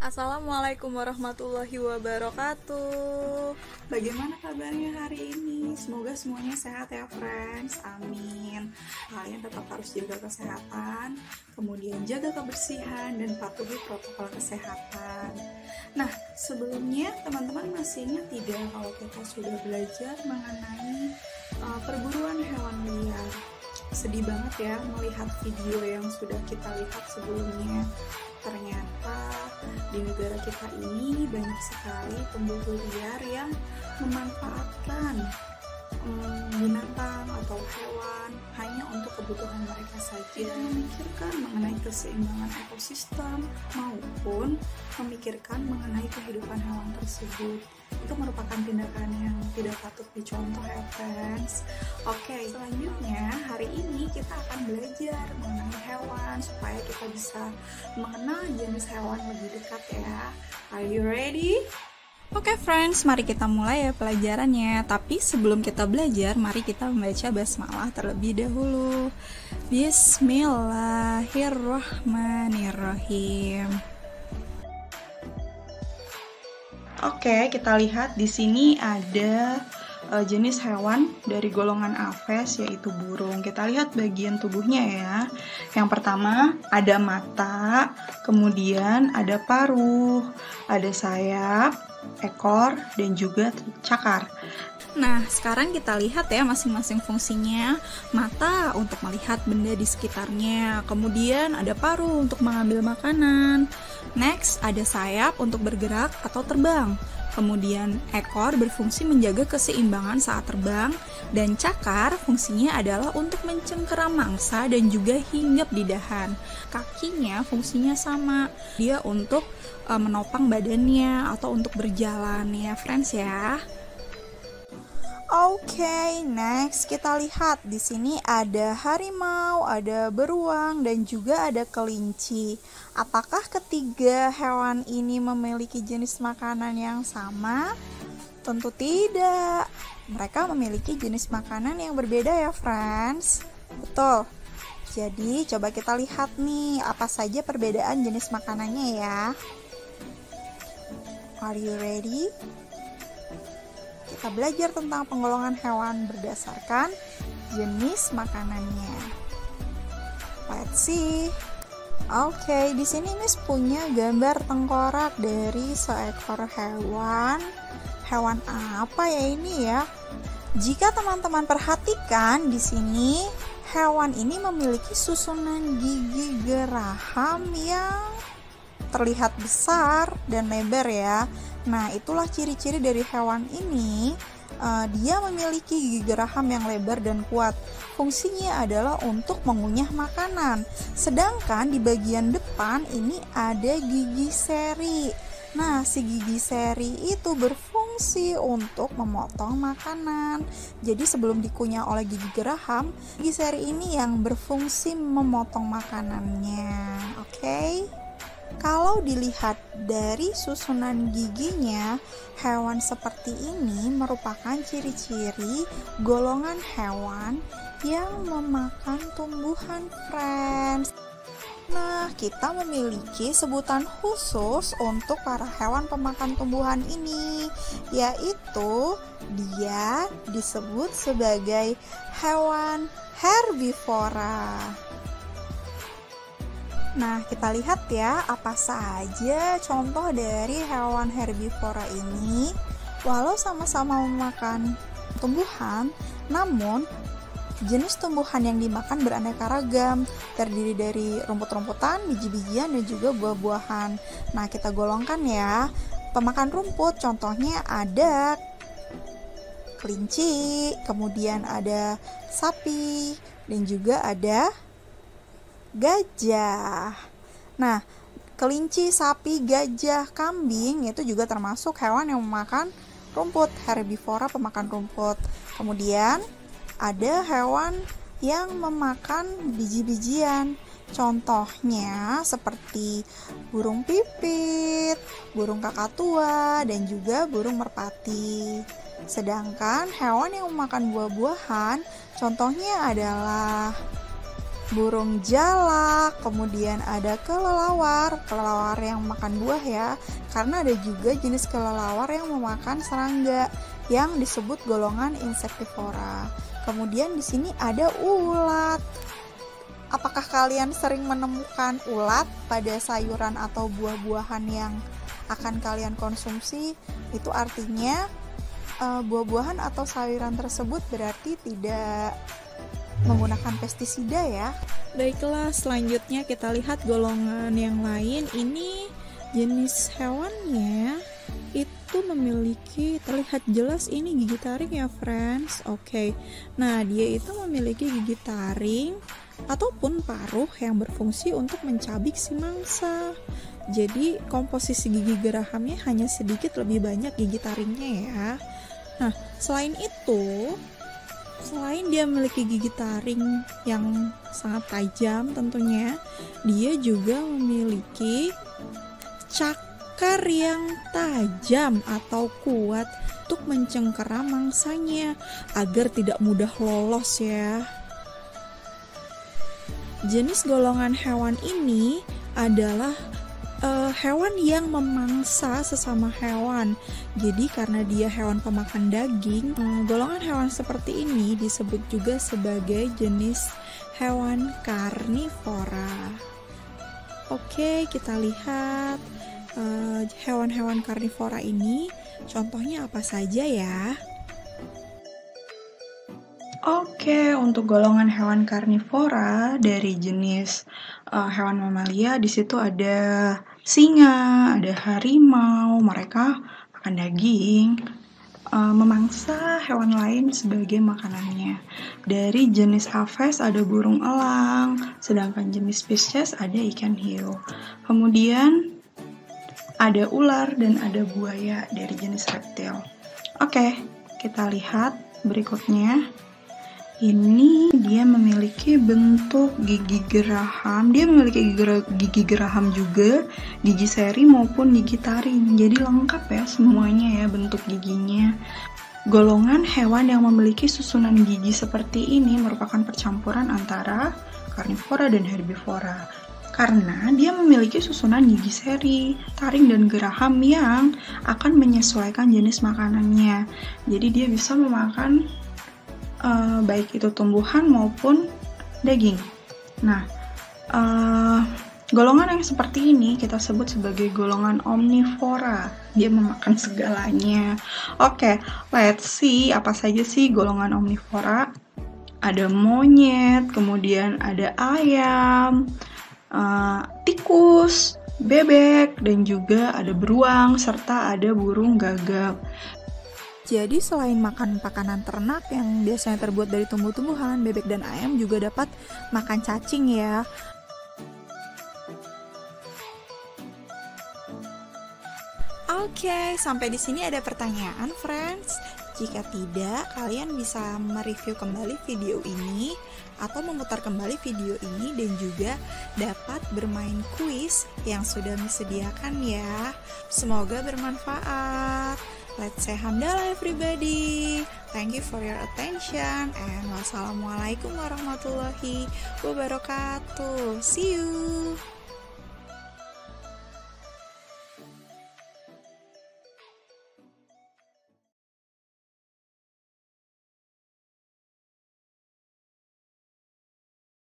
Assalamualaikum warahmatullahi wabarakatuh. Bagaimana kabarnya hari ini? Semoga semuanya sehat ya friends. Amin. Kalian tetap harus jaga kesehatan, kemudian jaga kebersihan dan patuhi protokol kesehatan. Nah, sebelumnya teman-teman masih ingat tidak kalau kita sudah belajar mengenai perburuan hewan liar? Sedih banget ya melihat video yang sudah kita lihat sebelumnya. Ternyata di negara kita ini banyak sekali pemburu liar yang memanfaatkan binatang atau hewan hanya untuk kebutuhan mereka saja, tidak memikirkan mengenai keseimbangan ekosistem maupun memikirkan mengenai kehidupan hewan tersebut. Itu merupakan tindakan yang tidak patut dicontoh ya friends. Oke, selanjutnya hari ini kita akan belajar mengenai hewan supaya kita bisa mengenal jenis hewan lebih dekat ya. Are you ready? Oke friends, mari kita mulai ya pelajarannya. Tapi sebelum kita belajar, mari kita membaca basmalah terlebih dahulu. Bismillahirrahmanirrahim. Oke, kita lihat di sini ada jenis hewan dari golongan Aves, yaitu burung. Kita lihat bagian tubuhnya ya. Yang pertama ada mata, kemudian ada paruh, ada sayap, ekor, dan juga cakar. Nah, sekarang kita lihat ya masing-masing fungsinya. Mata untuk melihat benda di sekitarnya, kemudian ada paruh untuk mengambil makanan. Next, ada sayap untuk bergerak atau terbang. Kemudian ekor berfungsi menjaga keseimbangan saat terbang, dan cakar fungsinya adalah untuk mencengkeram mangsa dan juga hinggap di dahan. Kakinya fungsinya sama, dia untuk menopang badannya atau untuk berjalan ya friends ya. Oke, next kita lihat di sini ada harimau, ada beruang, dan juga ada kelinci. Apakah ketiga hewan ini memiliki jenis makanan yang sama? Tentu tidak. Mereka memiliki jenis makanan yang berbeda ya, friends. Betul. Jadi, coba kita lihat nih, apa saja perbedaan jenis makanannya ya. Are you ready? Kita belajar tentang penggolongan hewan berdasarkan jenis makanannya. Let's see. Oke, di sini Miss punya gambar tengkorak dari seekor hewan. Hewan apa ya ini ya? Jika teman-teman perhatikan di sini, hewan ini memiliki susunan gigi geraham yang terlihat besar dan lebar ya. Nah, itulah ciri-ciri dari hewan ini. Dia memiliki gigi geraham yang lebar dan kuat. Fungsinya adalah untuk mengunyah makanan. Sedangkan di bagian depan ini ada gigi seri. Nah, si gigi seri itu berfungsi untuk memotong makanan. Jadi sebelum dikunyah oleh gigi geraham, gigi seri ini yang berfungsi memotong makanannya. Oke? Kalau dilihat dari susunan giginya, hewan seperti ini merupakan ciri-ciri golongan hewan yang memakan tumbuhan, friends. Nah, kita memiliki sebutan khusus untuk para hewan pemakan tumbuhan ini, yaitu dia disebut sebagai hewan herbivora. Nah, kita lihat ya apa saja contoh dari hewan herbivora ini. Walau sama-sama memakan tumbuhan, namun jenis tumbuhan yang dimakan beraneka ragam, terdiri dari rumput-rumputan, biji-bijian, dan juga buah-buahan. Nah, kita golongkan ya. Pemakan rumput contohnya ada kelinci, kemudian ada sapi, dan juga ada gajah. Nah, kelinci, sapi, gajah, kambing itu juga termasuk hewan yang memakan rumput, herbivora pemakan rumput. Kemudian ada hewan yang memakan biji-bijian. Contohnya seperti burung pipit, burung kakatua, dan juga burung merpati. Sedangkan hewan yang memakan buah-buahan contohnya adalah burung jalak, kemudian ada kelelawar yang makan buah ya, karena ada juga jenis kelelawar yang memakan serangga yang disebut golongan insektivora. Kemudian di sini ada ulat. Apakah kalian sering menemukan ulat pada sayuran atau buah-buahan yang akan kalian konsumsi? Itu artinya buah-buahan atau sayuran tersebut berarti tidak menggunakan pestisida ya. Baiklah, selanjutnya kita lihat golongan yang lain. Ini jenis hewannya itu memiliki, terlihat jelas ini gigi taring ya friends. Oke. Nah, dia itu memiliki gigi taring ataupun paruh yang berfungsi untuk mencabik si mangsa. Jadi komposisi gigi gerahamnya hanya sedikit lebih banyak gigi taringnya ya. Nah, selain itu, selain dia memiliki gigi taring yang sangat tajam tentunya, dia juga memiliki cakar yang tajam atau kuat untuk mencengkeram mangsanya agar tidak mudah lolos ya. Jenis golongan hewan ini adalah hewan yang memangsa sesama hewan. Jadi karena dia hewan pemakan daging, golongan hewan seperti ini disebut juga sebagai jenis hewan karnivora. Oke, kita lihat hewan-hewan karnivora ini contohnya apa saja ya. Oke, untuk golongan hewan karnivora dari jenis hewan mamalia, di situ ada singa, ada harimau, mereka makan daging, memangsa hewan lain sebagai makanannya. Dari jenis aves ada burung elang, sedangkan jenis spesies ada ikan hiu. Kemudian ada ular dan ada buaya dari jenis reptil. Oke, kita lihat berikutnya. Ini dia memiliki bentuk gigi geraham. Dia memiliki gigi geraham juga, gigi seri maupun gigi taring. Jadi lengkap ya semuanya ya bentuk giginya. Golongan hewan yang memiliki susunan gigi seperti ini merupakan percampuran antara karnivora dan herbivora. Karena dia memiliki susunan gigi seri, taring dan geraham yang akan menyesuaikan jenis makanannya. Jadi dia bisa memakan baik itu tumbuhan maupun daging. Nah, golongan yang seperti ini kita sebut sebagai golongan omnivora. Dia memakan segalanya. Oke, let's see apa saja sih golongan omnivora. Ada monyet, kemudian ada ayam, tikus, bebek, dan juga ada beruang, serta ada burung gagak. Jadi selain makan makanan ternak yang biasanya terbuat dari tumbuh-tumbuhan, bebek dan ayam juga dapat makan cacing ya. Oke, sampai di sini ada pertanyaan, friends. Jika tidak, kalian bisa mereview kembali video ini atau memutar kembali video ini dan juga dapat bermain kuis yang sudah disediakan ya. Semoga bermanfaat. Let's say hamdalah everybody. Thank you for your attention and wassalamualaikum warahmatullahi wabarakatuh. See you.